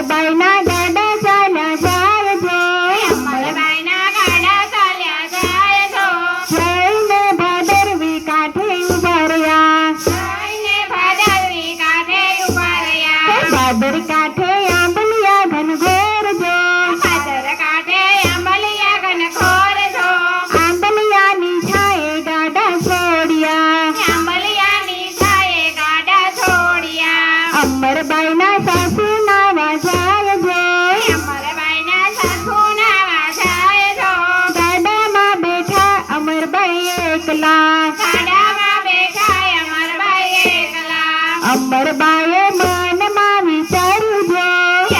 અમરબાઈના ગાડા ચાલ્યા જાય જો, અમરબાઈના ગાડા ચાલ્યા જાય જો, જઈને ભાદરવી કાંઠે ઉભા રહ્યા, જઈને ભાદરવી કાંઠે ઉભા રહ્યા, ભાદર કાંઠે આંબલિયા ઘનઘોર જો, ભાદર કાંઠે આંબલિયા ઘનઘોર જો, આંબલિયાની છાયે ગાડા છોડ્યા, આંબલિયાની છાયે ગાડા છોડ્યા, અમરબાઈના સાસુ નાવા જાય જો, અમરબાઈના સાસુ નાવા જાય જો, ગાડામાં બેઠા અમરબાઈ એકલા, ગાડામાં બેઠા અમરબાઈ એકલા, અમરબાઈએ મનમાં વિચાર્યું જો,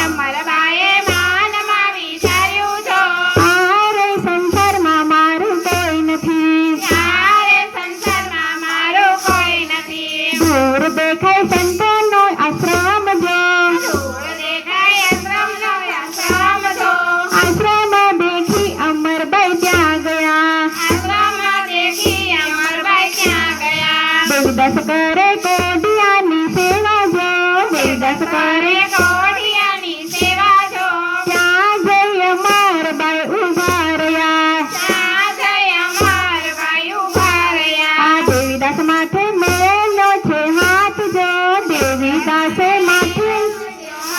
અમરબાઈએ માનમાં વિચાર્યું જો, આરે સંસારમાં મારું કોઈ નથી, યારે સંસારમાં મારું કોઈ નથી, દૂર દેખાય સંતોનો આશ્રમ જો, દૂર દેખાય આશ્રમનો આશ્રમ જો, આશ્રમ દેખી અમરબાઈ ત્યાં ગયા, આશ્રમ દેખી અમરબાઈ ત્યાં ગયા, દેવદાસ કરે કોડિયાની સેવા જો, દેવદાસ કરે કોડિયાની સેવા જો, ત્યાં જઈ અમરબાઈ ઉભા રહ્યા, ત્યાં જઈ અમરબાઈ ઉભા રહ્યા, આ દેવીદાસ માથે મેલો છે હાથ જો, દેવીદાસે માથે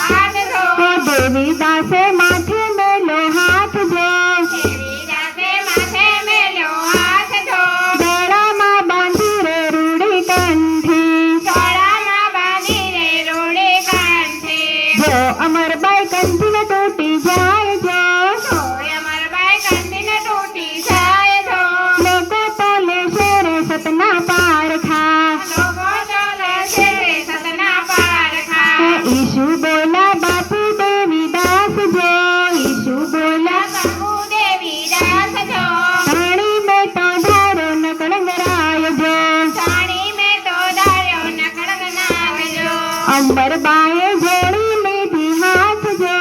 હાથ જો, દેવીદાસે માથે મેલો હાથ જો, દેવીદાસે માથે મેલ્યો હાથ જો, ગળામાં બાંધી રે રૂડી કંઠી, ગળામાં બાંધી રે રોડે કાંઠે, જો અમરબાઈ કંઠીને તૂટી જાય જો, જોય અમરબાઈ કંઠીને તૂટી જાય જો, લોકો તોલે શેરે સતના પારખા, લોકો ચોલે છે સતના પારખા, ઈશુ બોલા બાપુ દેવીદાસ જો, ઈશુ બોલા બાપુ દેવીદાસ જો, પાણી મેં તો ધારો નકળંગરાય જો, જાણી મેં તો ધાર્યો નકળગ નાગ જો, અમરબાઈએ જોડી લીધી હાથ જો,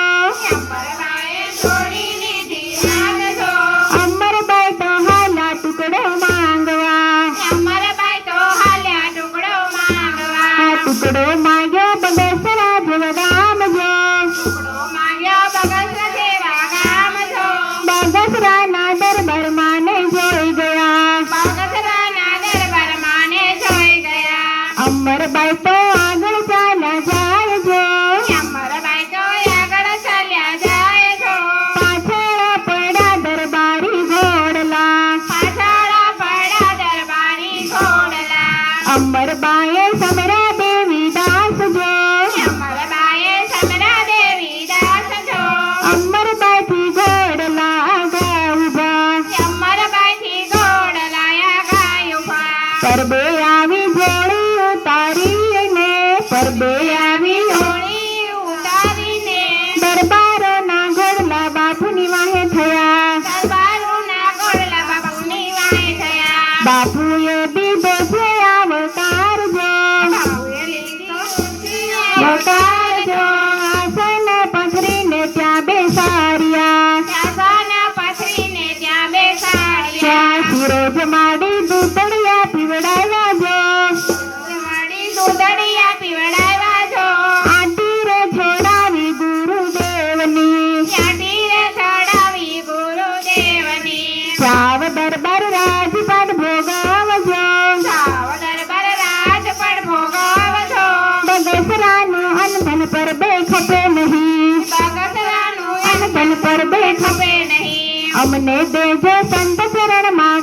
અમરબાઈએ છોડી લીધી હાથ જો, અમરબાઈ તો હાલા ટુકડો માંગવા, અમરબાઈ તો હાલ્યા ટુકડો માંગવા, આ ટુકડો માંગ્યો બગસરા જેવા ગામ જો, ટુકડો માંગ્યો બગસરા જેવા ગામ જો, બગસરાના દરબારમાં ને જોઈ ગયા, બગસરાના દરબારમાં ને જોઈ ગયા, અમરબાઈ તો આગળ ચાલ્યા જાય જો, અમરબાઈ તો આગળ ચાલ્યા જાય જો, પાછળ પડ્યા દરબારી ઘોડલા, પાછળ પડ્યા દરબારી ઘોડલા, અમરબાઈએ સમરા દેવીદાસ જો, અમરબાઈએ સમરા દેવીદાસ જો, અમરબાઈથી ઘોડલા આગળ ઊભા, અમરબાઈથી ઘોડલા આગળ ઊભા, પરબે આવી જોડી ઉતારીને, પરબે આવી જોડી ઉતારીને દરબારોના ઘોડલા બાપુની વાહે થયા, દરબારોના ઘોડલા બાપુની વાહે થયા, બાપુએ દીધો છે આવકાર જો, બાપુએ લીધો આવકાર જો, આસન પથરીને ત્યાં બેસાડ્યા, શાસન પથરીને ત્યાં બેસાડ્યા, ત્યાં સૂરજ માડી દૂધડિયા પીવડાવ્યા જો, મળી દૂધડિયા પીવડાવ્યા જો, આટી રે છોડાવી ગુરુદેવની, યાટીરે ચડાવી ગુરુદેવની, ચાવ દરબાર રાજપાટ ભોગવજો, સાવ દરબાર રાજપટ ભોગવજો, બગસરાનું અનધન પર બે ખપે નહીં, બગસરાનું અનધન પર બે ખપે, ખપે નહીં, અમને દેજો સંત શરણમાં